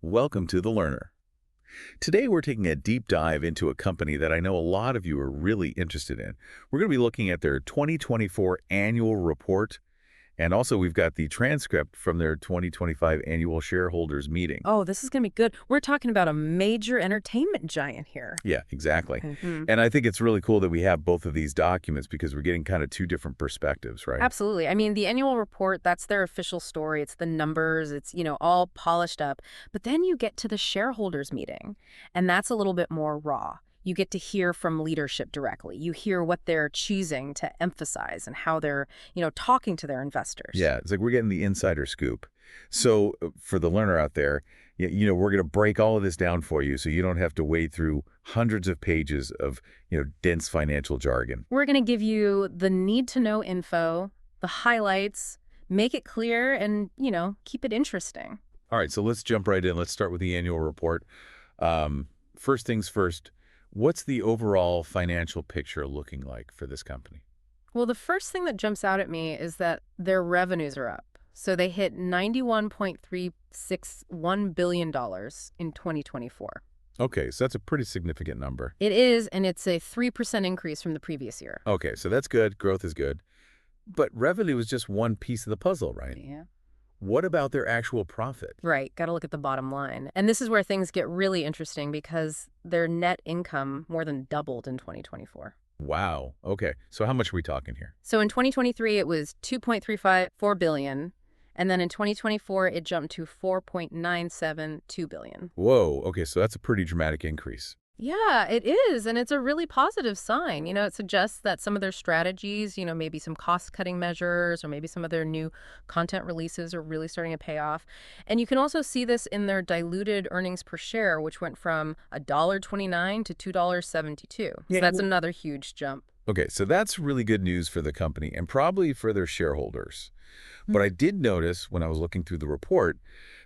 Welcome to The Learner. Today we're taking a deep dive into a company that I know a lot of you are really interested in. We're going to be looking at their 2024 annual report, and also we've got the transcript from their 2025 annual shareholders meeting. Oh, this is going to be good. We're talking about a major entertainment giant here. Yeah, exactly. Hmm. And I think it's really cool that we have both of these documents because we're getting kind of two different perspectives, right? Absolutely. I mean, the annual report, that's their official story. It's the numbers, it's, all polished up. But then you get to the shareholders meeting, and that's a little bit more raw. You get to hear from leadership directly. You hear what they're choosing to emphasize and how they're, talking to their investors. Yeah, it's like we're getting the insider scoop. So for the learner out there, we're going to break all of this down for you so you don't have to wade through hundreds of pages of, dense financial jargon. We're going to give you the need-to-know info, the highlights, make it clear, and, keep it interesting. All right, so let's jump right in. Let's start with the annual report. First things first, what's the overall financial picture looking like for this company? Well, the first thing that jumps out at me is that their revenues are up. So they hit $91.361 billion in 2024. Okay, so that's a pretty significant number. It is, and it's a 3% increase from the previous year. Okay, so that's good. Growth is good. But revenue is just one piece of the puzzle, right? Yeah. What about their actual profit? Right. Got to look at the bottom line. And this is where things get really interesting because their net income more than doubled in 2024. Wow. Okay, so how much are we talking here? So in 2023, it was $2.354 billion. And then in 2024, it jumped to $4.972 billion. Whoa, okay, so that's a pretty dramatic increase. Yeah, it is. And it's a really positive sign. It suggests that some of their strategies, maybe some cost-cutting measures or maybe some of their new content releases are really starting to pay off. And you can also see this in their diluted earnings per share, which went from $1.29 to $2.72. So that's another huge jump. Okay, so that's really good news for the company and probably for their shareholders. But I did notice when I was looking through the report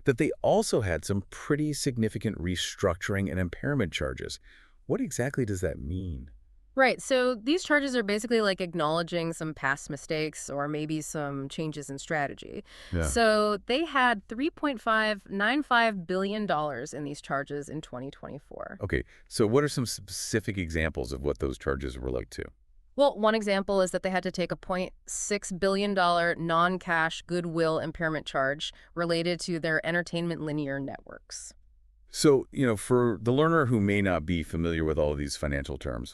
that they also had some pretty significant restructuring and impairment charges. What exactly does that mean? Right. So these charges are basically like acknowledging some past mistakes or maybe some changes in strategy. Yeah. So they had $3.595 billion in these charges in 2024. Okay, so what are some specific examples of what those charges relate to? Well, one example is that they had to take a $0.6 billion non-cash goodwill impairment charge related to their entertainment linear networks. So, for the learner who may not be familiar with all of these financial terms,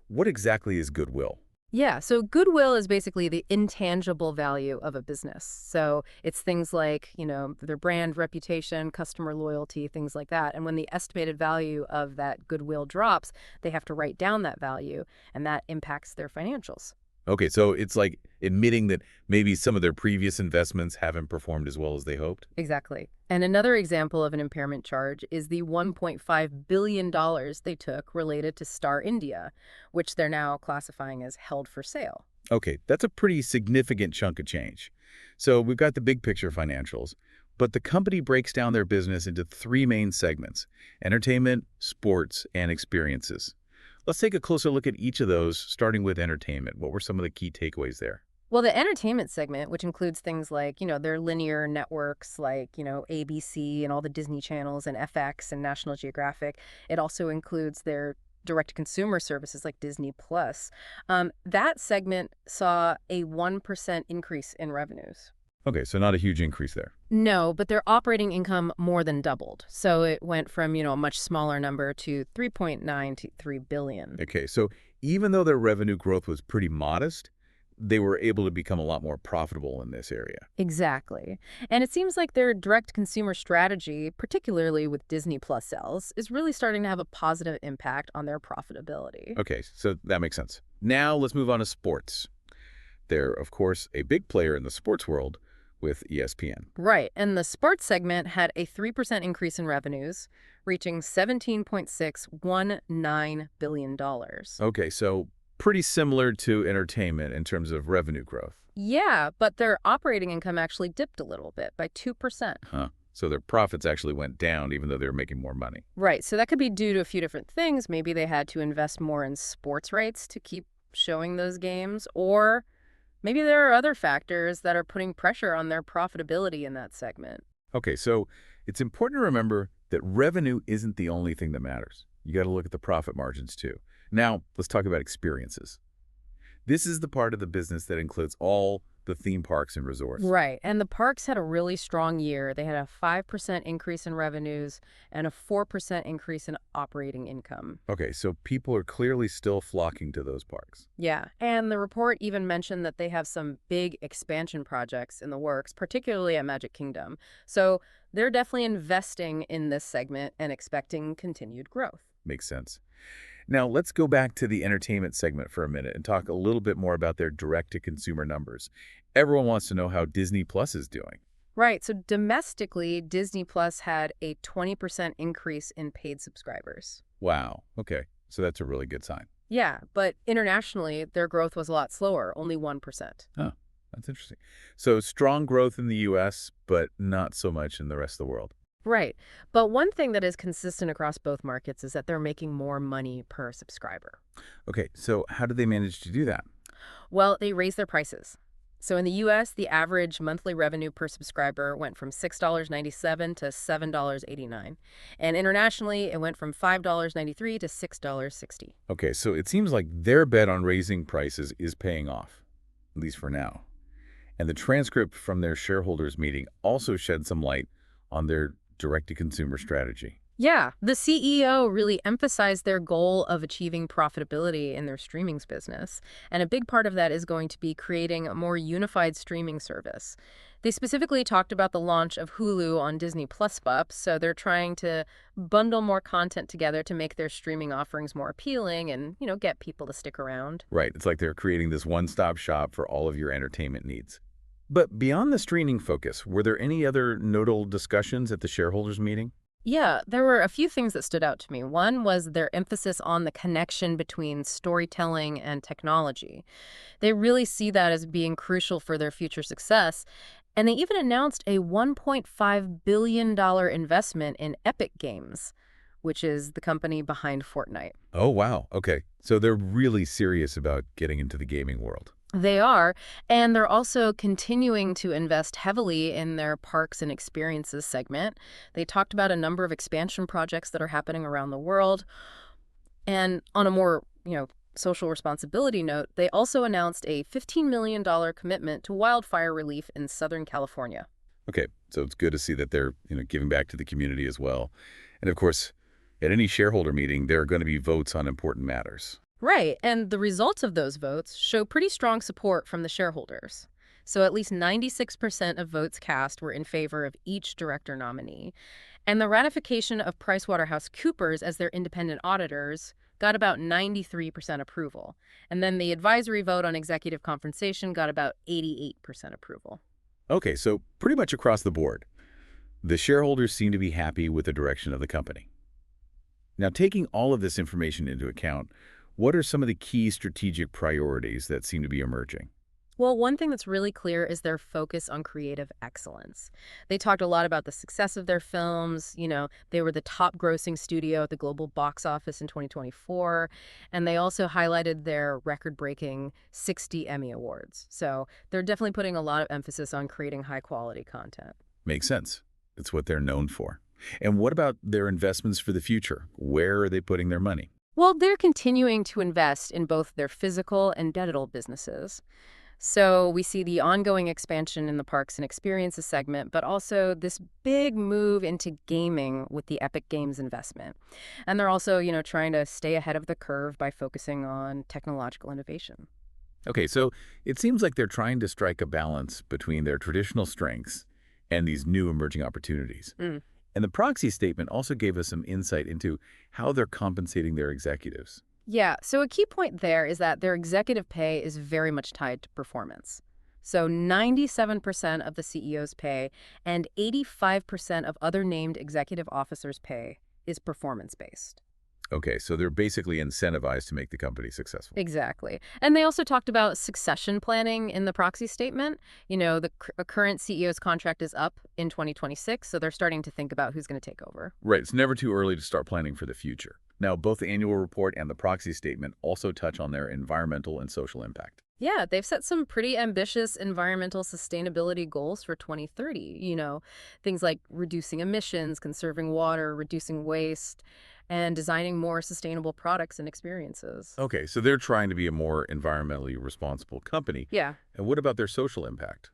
what exactly is goodwill? Yeah, so goodwill is basically the intangible value of a business. So it's things like, their brand reputation, customer loyalty, things like that. And when the estimated value of that goodwill drops, they have to write down that value, and that impacts their financials. Okay, so it's like admitting that maybe some of their previous investments haven't performed as well as they hoped? Exactly. And another example of an impairment charge is the $1.5 billion they took related to Star India, which they're now classifying as held for sale. Okay, that's a pretty significant chunk of change. So we've got the big picture financials, but the company breaks down their business into three main segments: entertainment, sports, and experiences. Let's take a closer look at each of those, starting with entertainment. What were some of the key takeaways there? Well, the entertainment segment, which includes things like, their linear networks like, ABC and all the Disney channels and FX and National Geographic. It also includes their direct-to-consumer services like Disney Plus. That segment saw a 1% increase in revenues. Okay, so not a huge increase there. No, but their operating income more than doubled. So it went from, a much smaller number to $3.923 billion. Okay, so even though their revenue growth was pretty modest, they were able to become a lot more profitable in this area. Exactly. And it seems like their direct consumer strategy, particularly with Disney Plus sales, is really starting to have a positive impact on their profitability. Okay, so that makes sense. Now let's move on to sports. They're, of course, a big player in the sports world with ESPN. Right. And the sports segment had a 3% increase in revenues, reaching $17.619 billion. Okay, so pretty similar to entertainment in terms of revenue growth. Yeah, but their operating income actually dipped a little bit by 2%. Huh. So their profits actually went down even though they were making more money. Right. So that could be due to a few different things. Maybe they had to invest more in sports rights to keep showing those games, or maybe there are other factors that are putting pressure on their profitability in that segment. Okay, so it's important to remember that revenue isn't the only thing that matters. You got to look at the profit margins too. Now, let's talk about experiences. This is the part of the business that includes all the theme parks and resorts. Right. And the parks had a really strong year. They had a 5% increase in revenues and a 4% increase in operating income. Okay, so people are clearly still flocking to those parks. Yeah. And the report even mentioned that they have some big expansion projects in the works, particularly at Magic Kingdom. So they're definitely investing in this segment and expecting continued growth. Makes sense. Now, let's go back to the entertainment segment for a minute and talk a little bit more about their direct-to-consumer numbers. Everyone wants to know how Disney Plus is doing. Right. So domestically, Disney Plus had a 20% increase in paid subscribers. Wow. Okay, so that's a really good sign. Yeah, but internationally, their growth was a lot slower, only 1%. Oh, that's interesting. So strong growth in the U.S., but not so much in the rest of the world. Right. But one thing that is consistent across both markets is that they're making more money per subscriber. Okay, so how did they manage to do that? Well, they raised their prices. So in the US, the average monthly revenue per subscriber went from $6.97 to $7.89. And internationally, it went from $5.93 to $6.60. Okay, so it seems like their bet on raising prices is paying off, at least for now. And the transcript from their shareholders meeting also shed some light on their direct-to-consumer strategy. Yeah, the CEO really emphasized their goal of achieving profitability in their streamings business. And a big part of that is going to be creating a more unified streaming service. They specifically talked about the launch of Hulu on Disney Plus Pups, so they're trying to bundle more content together to make their streaming offerings more appealing and, get people to stick around. Right, it's like they're creating this one-stop shop for all of your entertainment needs. But beyond the streaming focus, were there any other notable discussions at the shareholders meeting? Yeah, there were a few things that stood out to me. One was their emphasis on the connection between storytelling and technology. They really see that as being crucial for their future success. And they even announced a $1.5 billion investment in Epic Games, which is the company behind Fortnite. Oh, wow. Okay, so they're really serious about getting into the gaming world. They are, and they're also continuing to invest heavily in their parks and experiences segment. They talked about a number of expansion projects that are happening around the world. And on a more, social responsibility note, they also announced a $15 million commitment to wildfire relief in Southern California. Okay, so it's good to see that they're, giving back to the community as well. And of course, at any shareholder meeting, there are going to be votes on important matters. Right, and the results of those votes show pretty strong support from the shareholders. So at least 96% of votes cast were in favor of each director nominee. And the ratification of PricewaterhouseCoopers as their independent auditors got about 93% approval. And then the advisory vote on executive compensation got about 88% approval. Okay, so pretty much across the board, the shareholders seem to be happy with the direction of the company. Now, taking all of this information into account, what are some of the key strategic priorities that seem to be emerging? Well, one thing that's really clear is their focus on creative excellence. They talked a lot about the success of their films. They were the top grossing studio at the global box office in 2024. And they also highlighted their record-breaking 60 Emmy Awards. So they're definitely putting a lot of emphasis on creating high-quality content. Makes sense. It's what they're known for. And what about their investments for the future? Where are they putting their money? Well, they're continuing to invest in both their physical and digital businesses. So we see the ongoing expansion in the parks and experiences segment, but also this big move into gaming with the Epic Games investment. And they're also, trying to stay ahead of the curve by focusing on technological innovation. Okay, so it seems like they're trying to strike a balance between their traditional strengths and these new emerging opportunities. And the proxy statement also gave us some insight into how they're compensating their executives. Yeah, so a key point there is that their executive pay is very much tied to performance. So 97% of the CEO's pay and 85% of other named executive officers' pay is performance-based. Okay, so they're basically incentivized to make the company successful. Exactly. And they also talked about succession planning in the proxy statement. The current CEO's contract is up in 2026, so they're starting to think about who's going to take over. Right, it's never too early to start planning for the future. Now, both the annual report and the proxy statement also touch on their environmental and social impact. Yeah, they've set some pretty ambitious environmental sustainability goals for 2030. Things like reducing emissions, conserving water, reducing waste, and designing more sustainable products and experiences. Okay, so they're trying to be a more environmentally responsible company. Yeah. And what about their social impact?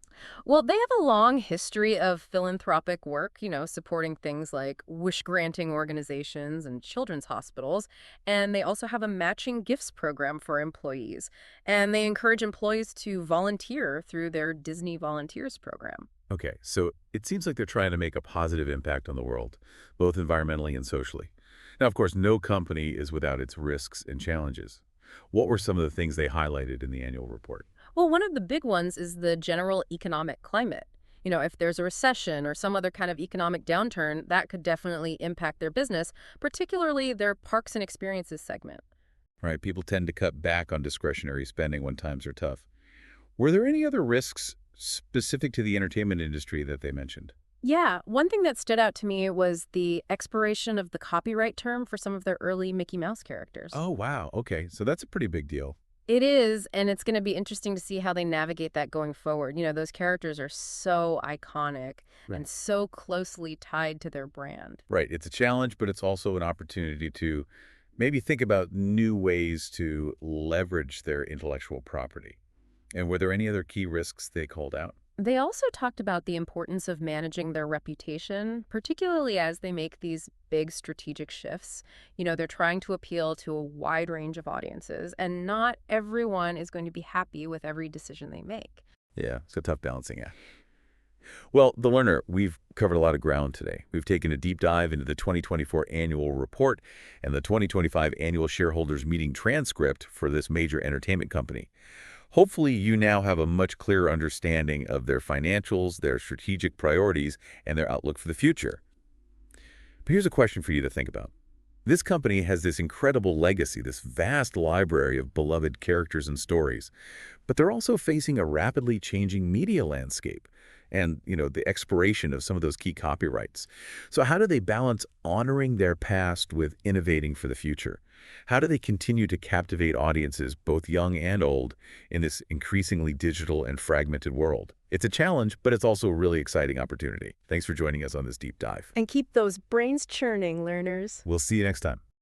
Well, they have a long history of philanthropic work, supporting things like wish-granting organizations and children's hospitals. And they also have a matching gifts program for employees. And they encourage employees to volunteer through their Disney Volunteers program. Okay, so it seems like they're trying to make a positive impact on the world, both environmentally and socially. Now, of course, no company is without its risks and challenges. What were some of the things they highlighted in the annual report? Well, one of the big ones is the general economic climate. If there's a recession or some other kind of economic downturn, that could definitely impact their business, particularly their parks and experiences segment. Right, people tend to cut back on discretionary spending when times are tough. Were there any other risks specific to the entertainment industry that they mentioned? Yeah, one thing that stood out to me was the expiration of the copyright term for some of their early Mickey Mouse characters. Oh, wow. Okay, so that's a pretty big deal. It is, and it's going to be interesting to see how they navigate that going forward. Those characters are so iconic Right. and so closely tied to their brand. Right. It's a challenge, but it's also an opportunity to maybe think about new ways to leverage their intellectual property. And were there any other key risks they called out? They also talked about the importance of managing their reputation, particularly as they make these big strategic shifts. They're trying to appeal to a wide range of audiences, and not everyone is going to be happy with every decision they make. Yeah, it's a tough balancing act. Well, The Learner, we've covered a lot of ground today. We've taken a deep dive into the 2024 annual report and the 2025 annual shareholders meeting transcript for this major entertainment company. Hopefully, you now have a much clearer understanding of their financials, their strategic priorities, and their outlook for the future. But here's a question for you to think about. This company has this incredible legacy, this vast library of beloved characters and stories, but they're also facing a rapidly changing media landscape and, the expiration of some of those key copyrights. So how do they balance honoring their past with innovating for the future? How do they continue to captivate audiences, both young and old, in this increasingly digital and fragmented world? It's a challenge, but it's also a really exciting opportunity. Thanks for joining us on this deep dive. And keep those brains churning, learners. We'll see you next time.